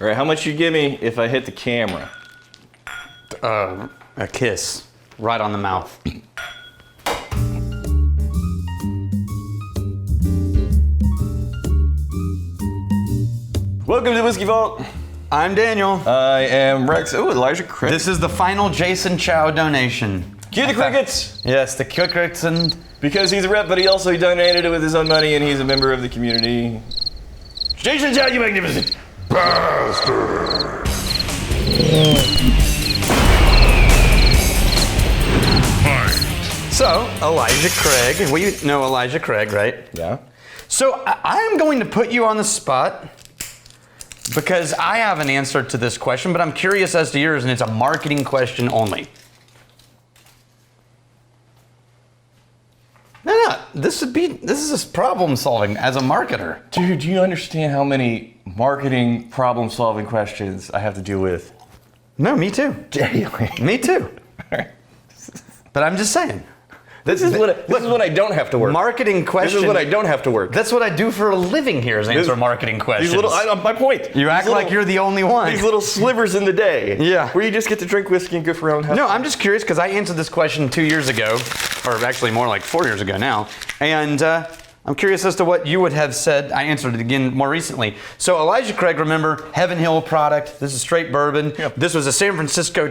All right, how much you give me if I hit the camera? A kiss. Right on the mouth. Welcome to the Whiskey Vault. I'm Daniel. I am Rex. Oh, Elijah Cricket. This is the final Jason Chow donation. Cue the crickets! Yes, the crickets and... Because he's a rep, but he also donated it with his own money, and he's a member of the community. Jason Chow, you magnificent bastard! So, Elijah Craig. We know Elijah Craig, right? Yeah. So, I am going to put you on the spot because I have an answer to this question, but I'm curious as to yours, and it's a marketing question only. No, this is problem solving as a marketer. Dude, do you understand how many marketing problem solving questions I have to deal with? No, me too. Daily. Me too. But I'm just saying. This is what I don't have to work. Marketing questions. This is what I don't have to work. That's what I do for a living here is answer marketing questions. My point. You act like you're the only one. These little slivers in the day. Yeah. Where you just get to drink whiskey and go for your own house. No, I'm just curious because I answered this question 2 years ago, or actually more like 4 years ago now, and I'm curious as to what you would have said. I answered it again more recently. So Elijah Craig, remember, Heaven Hill product. This is straight bourbon. Yep. This was a San Francisco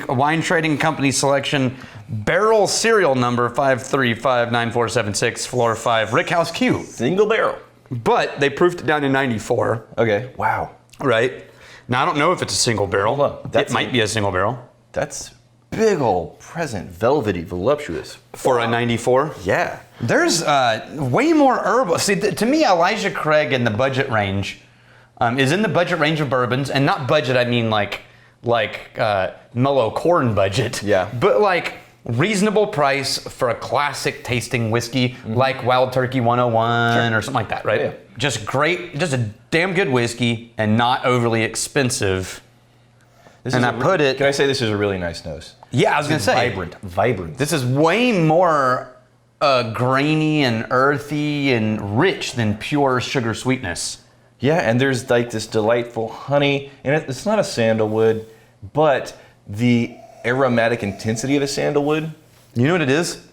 wine trading company selection. Barrel serial number 5359476, floor 5, Rickhouse Q. Single barrel. But they proofed it down to 94. Okay. Wow. Right. Now I don't know if it's a single barrel. Hold on. It might be a single barrel. That's big old present, velvety, voluptuous. For a 94? Yeah. There's way more herbal. See, to me, Elijah Craig in the budget range is in the budget range of bourbons, and not budget, I mean like mellow corn budget. Yeah. But like reasonable price for a classic tasting whiskey, like Wild Turkey 101 or something like that, right? Yeah. Just great, just a damn good whiskey and not overly expensive. Can I say this is a really nice nose? Yeah, I was gonna say. Vibrant. This is way more grainy and earthy and rich than pure sugar sweetness. Yeah, and there's like this delightful honey, and it's not a sandalwood, but the aromatic intensity of a sandalwood. You know what it is?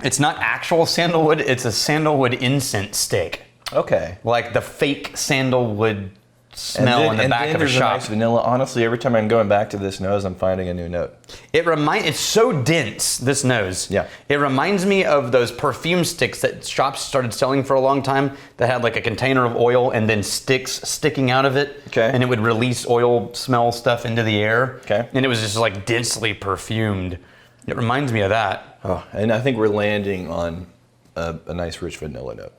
It's not actual sandalwood, it's a sandalwood incense stick. Okay. Like the fake sandalwood smell in the back of a there's shop. Nice vanilla. Honestly, every time I'm going back to this nose, I'm finding a new note. It's so dense, this nose. Yeah. It reminds me of those perfume sticks that shops started selling for a long time that had like a container of oil and then sticks sticking out of it. Okay. And it would release oil smell stuff into the air. Okay. And it was just like densely perfumed. It reminds me of that. Oh, and I think we're landing on a nice rich vanilla note.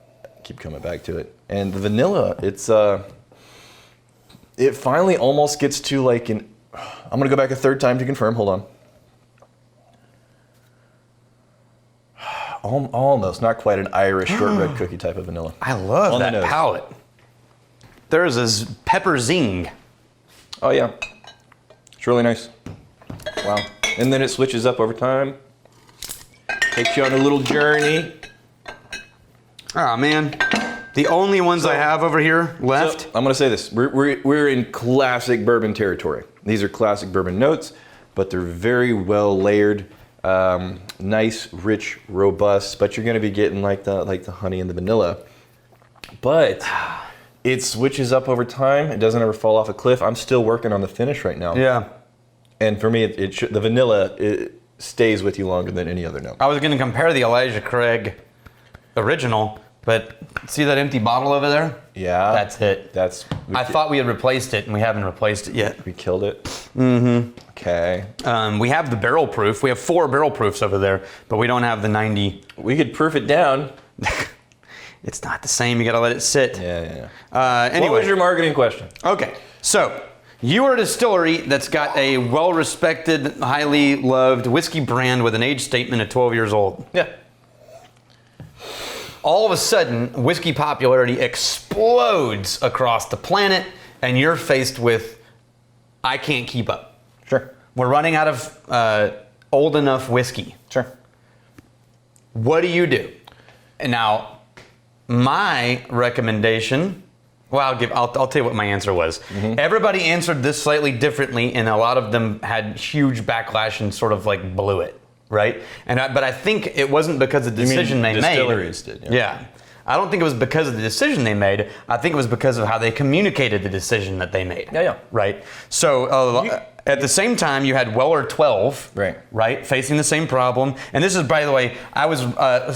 Keep coming back to it. And the vanilla, it finally almost gets to like I'm gonna go back a third time to confirm. Hold on. Almost, not quite an Irish shortbread cookie type of vanilla. I love On the that nose. palate. There's this pepper zing. Oh yeah, it's really nice. Wow. And then it switches up over time. Takes you on a little journey. Oh man. The only ones I have over here left. So, I'm going to say this. We're in classic bourbon territory. These are classic bourbon notes, but they're very well layered, nice, rich, robust. But you're going to be getting like the honey and the vanilla. But it switches up over time. It doesn't ever fall off a cliff. I'm still working on the finish right now. Yeah. And for me, the vanilla it stays with you longer than any other note. I was going to compare the Elijah Craig original, but see that empty bottle over there? Yeah. That's it. I thought we had replaced it, and we haven't replaced it yet. We killed it. Mm-hmm. Okay. We have the barrel proof. We have 4 barrel proofs over there, but we don't have the 90. We could proof it down. It's not the same. You got to let it sit. Yeah. Anyway. What was your marketing question? Okay, so you are a distillery that's got a well-respected, highly loved whiskey brand with an age statement of 12 years old. Yeah. All of a sudden, whiskey popularity explodes across the planet, and you're faced with, I can't keep up. Sure. We're running out of old enough whiskey. Sure. What do you do? And now, my recommendation Well, I'll tell you what my answer was. Everybody answered this slightly differently, and a lot of them had huge backlash and sort of like blew it, right? But I think it wasn't because of the decision they made. Distilleries did. Yeah. I don't think it was because of the decision they made. I think it was because of how they communicated the decision that they made. Yeah. Right? So at the same time, you had Weller 12, right, facing the same problem. And this is, by the way, I was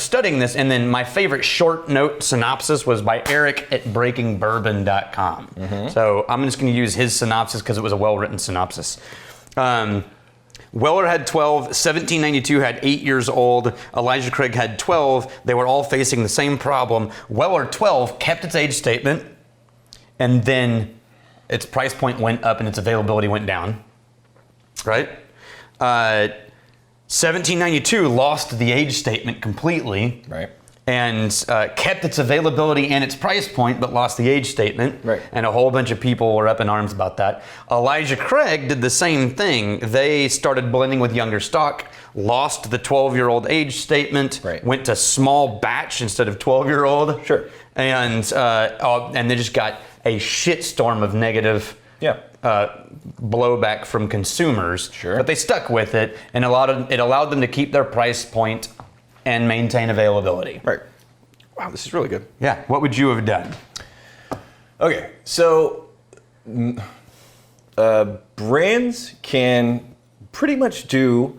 studying this, and then my favorite short note synopsis was by Eric at breakingbourbon.com. So I'm just going to use his synopsis because it was a well-written synopsis. Weller had 12, 1792 had 8 years old, Elijah Craig had 12. They were all facing the same problem. Weller 12 kept its age statement, and then its price point went up and its availability went down, right? 1792 lost the age statement completely. Right. And kept its availability and its price point, but lost the age statement. Right. And a whole bunch of people were up in arms about that. Elijah Craig did the same thing. They started blending with younger stock, lost the 12-year-old age statement, went to small batch instead of 12-year-old. Sure. And they just got a shitstorm of negative blowback from consumers. Sure. But they stuck with it, and it allowed them to keep their price point and maintain availability. Right. Wow, this is really good. Yeah. What would you have done? Okay, so brands can pretty much do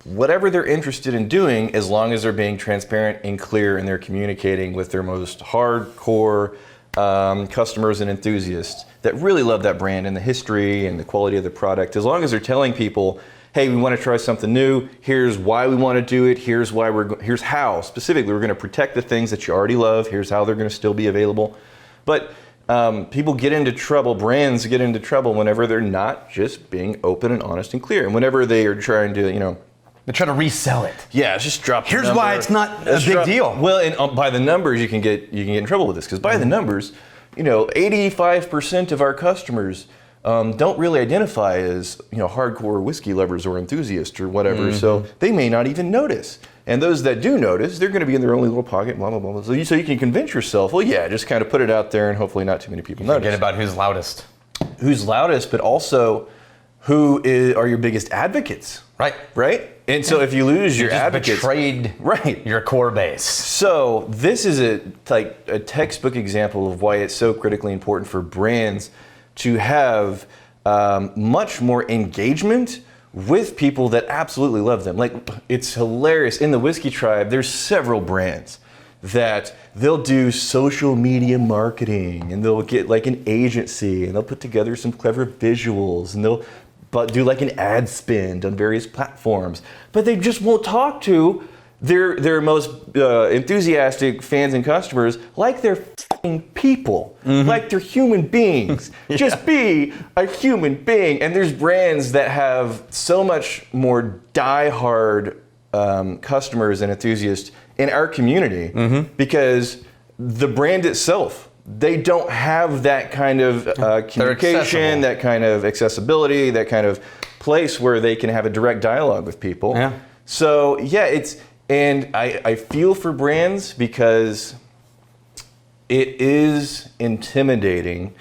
whatever they're interested in doing as long as they're being transparent and clear and they're communicating with their most hardcore customers and enthusiasts that really love that brand and the history and the quality of the product. As long as they're telling people, hey, we want to try something new. Here's why we want to do it. Here's how specifically we're going to protect the things that you already love. Here's how they're going to still be available. But people get into trouble. Brands get into trouble whenever they're not just being open and honest and clear, and whenever they are trying to, They're trying to resell it. Yeah, it's just drop. Here's why it's not a big deal. Well, and by the numbers, you can get in trouble with this because by the numbers, 85% of our customers don't really identify as hardcore whiskey lovers or enthusiasts or whatever, so they may not even notice. And those that do notice, they're going to be in their own little pocket, blah blah blah. So you can convince yourself, well, yeah, just kind of put it out there, and hopefully not too many people notice. Forget about who's loudest. Who's loudest, but also are your biggest advocates. Right. And so if you lose your advocates, betrayed your core base. So this is a textbook example of why it's so critically important for brands to have much more engagement with people that absolutely love them. Like, it's hilarious. In the Whiskey Tribe, there's several brands that they'll do social media marketing, and they'll get like an agency, and they'll put together some clever visuals, and they'll do like an ad spend on various platforms. But they just won't talk to their most enthusiastic fans and customers like they're f***ing people, like they're human beings. Just be a human being. And there's brands that have so much more die-hard customers and enthusiasts in our community because the brand itself, they don't have that kind of communication, that kind of accessibility, that kind of place where they can have a direct dialogue with people. Yeah. So and I feel for brands because it is intimidating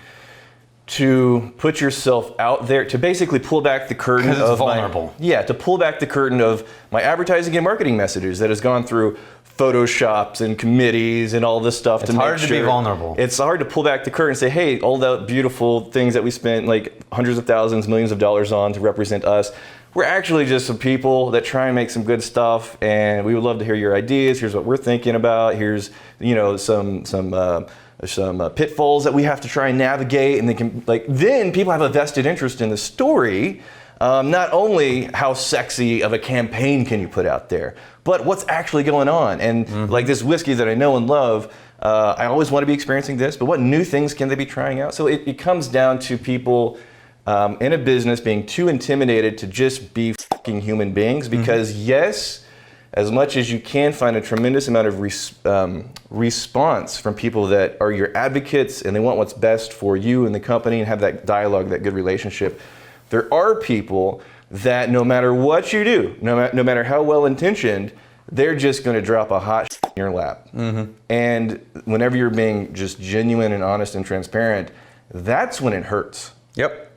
to put yourself out there, to basically pull back the curtain of it's vulnerable. To pull back the curtain of my advertising and marketing messages that has gone through photoshops and committees and all this stuff. It's hard to be vulnerable. It's hard to pull back the curtain and say, hey, all the beautiful things that we spent like hundreds of thousands, millions of dollars on to represent us, we're actually just some people that try and make some good stuff, and we would love to hear your ideas. Here's what we're thinking about. Here's some pitfalls that we have to try and navigate, and then people have a vested interest in the story. Not only how sexy of a campaign can you put out there, but what's actually going on. And like this whiskey that I know and love, I always want to be experiencing this, but what new things can they be trying out? So it comes down to people in a business being too intimidated to just be fucking human beings, because yes, as much as you can find a tremendous amount of response from people that are your advocates and they want what's best for you and the company and have that dialogue, that good relationship, there are people that no matter what you do, no matter how well intentioned, they're just going to drop a hot in your lap. And whenever you're being just genuine and honest and transparent, that's when it hurts. Yep.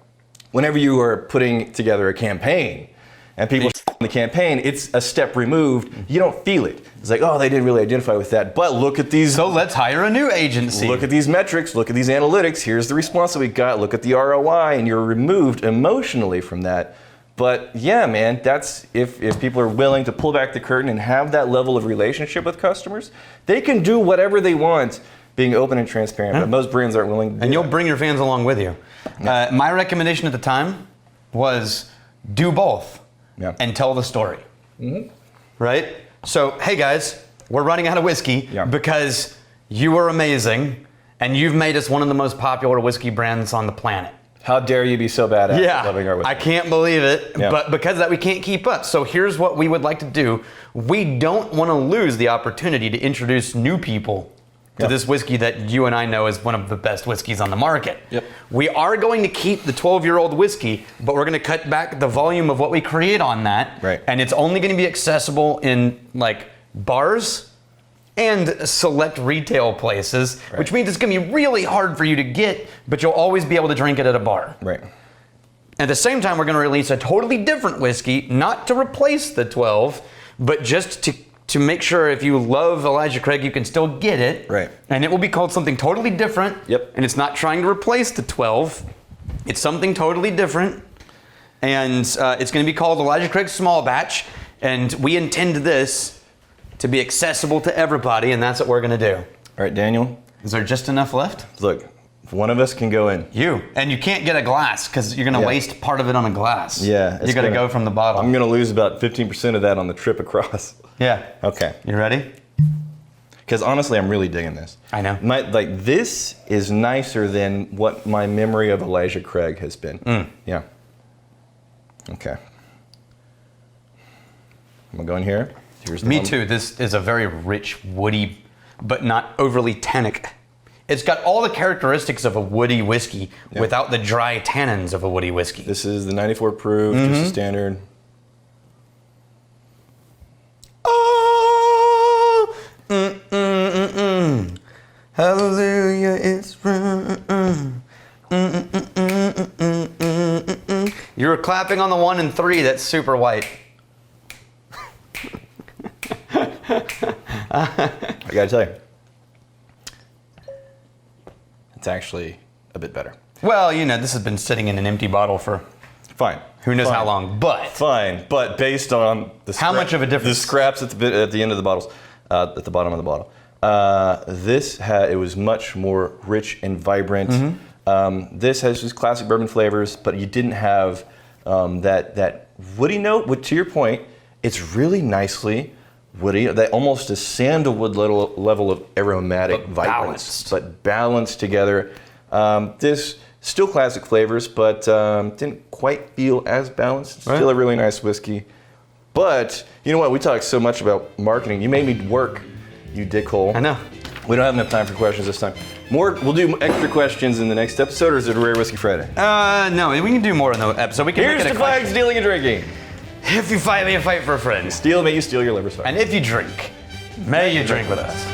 Whenever you are putting together a campaign and people in the campaign, it's a step removed. You don't feel it. It's like, oh, they didn't really identify with that. But look at these. So let's hire a new agency. Look at these metrics. Look at these analytics. Here's the response that we got. Look at the ROI, and you're removed emotionally from that. But yeah, man, that's if people are willing to pull back the curtain and have that level of relationship with customers, they can do whatever they want, being open and transparent. But most brands aren't willing to do And you'll that. bring your fans along with you. My recommendation at the time was do both and tell the story. Right? So, hey guys, we're running out of whiskey because you were amazing and you've made us one of the most popular whiskey brands on the planet. How dare you be so bad at loving our whiskey? I can't believe it, but because of that we can't keep up. So here's what we would like to do. We don't want to lose the opportunity to introduce new people to this whiskey that you and I know is one of the best whiskeys on the market. We are going to keep the 12-year-old whiskey, but we're going to cut back the volume of what we create on that. And it's only going to be accessible in like bars and select retail places, which means it's going to be really hard for you to get, but you'll always be able to drink it at a bar. At the same time, we're going to release a totally different whiskey, not to replace the 12, but just to make sure if you love Elijah Craig, you can still get it. And it will be called something totally different. And it's not trying to replace the 12. It's something totally different. And it's going to be called Elijah Craig Small Batch. And we intend this to be accessible to everybody, and that's what we're going to do. All right, Daniel. Is there just enough left? Look, if one of us can go in. You. And you can't get a glass because you're going to waste part of it on a glass. You got to go from the bottle. I'm going to lose about 15% of that on the trip across. Okay. You ready? Because honestly, I'm really digging this. I know. This is nicer than what my memory of Elijah Craig has been. Okay. I'm going to go in here. Here's the Me too. This is a very rich, woody, but not overly tannic. It's got all the characteristics of a woody whiskey without the dry tannins of a woody whiskey. This is the 94 proof, just a standard. Oh, hallelujah, it's You were clapping on the 1 and 3. That's super white. I gotta tell you, it's actually a bit better. Well, you know, this has been sitting in an empty bottle for who knows how long, but but based on the how much of a difference? The scraps at the end of the bottles, at the bottom of the bottle, it was much more rich and vibrant. This has just classic bourbon flavors, but you didn't have that woody note. Which, to your point, it's really nicely woody, that almost a sandalwood level of aromatic vibrance, but balanced together. This still classic flavors, but didn't quite feel as balanced. Still a really nice whiskey. But you know what? We talked so much about marketing. You made me work, you dickhole. I know. We don't have enough time for questions this time. We'll do extra questions in the next episode, or is it a Rare Whiskey Friday? No, we can do more in the episode. We can Here's to flag stealing and drinking. If you fight, may you fight for a friend. Steal, may you steal your liver's fire. And if you drink, may you drink with us.